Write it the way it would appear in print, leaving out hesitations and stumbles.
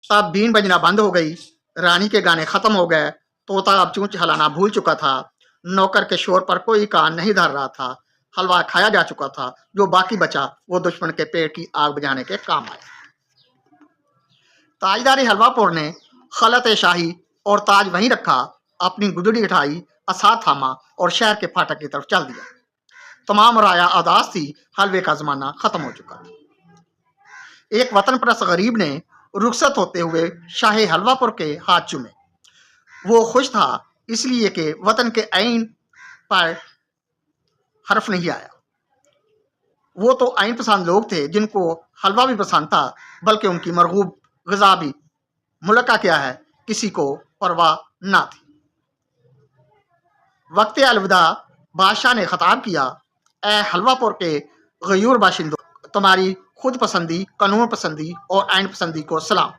तब बीन बजना बंद हो गई, रानी के गाने खत्म हो गए, तोता अब चूंच हलाना भूल चुका था, नौकर के शोर पर कोई कान नहीं धर रहा था, हलवा खाया जा चुका था, जो बाकी बचा वो दुश्मन के पेट की आग बुझाने के काम आया। ताजदारी हलवापुर ने खलत शाही और ताज वहीं रखा, अपनी गुदड़ी उठाई, असा थामा और शहर के फाटक की तरफ चल दिया। तमाम राया अदास थी, हलवे का जमाना खत्म हो चुका था। एक वतन परस्त गरीब ने रुखसत होते हुए शाही हलवापुर के हाथ चूमे। वो खुश था इसलिए कि वतन के आइन पर हर्फ नहीं आया। वो तो आइन पसंद लोग थे जिनको हलवा भी पसंद था, बल्कि उनकी मरगूब गजा भी। मुल्क का क्या है किसी को परवाह ना थी। वक्त अलविदा बादशाह ने खताब किया, ए हलवापुर के गयूर बाशिंदों, तुम्हारी खुद पसंदी, कानून पसंदी और आइन पसंदी को सलाम।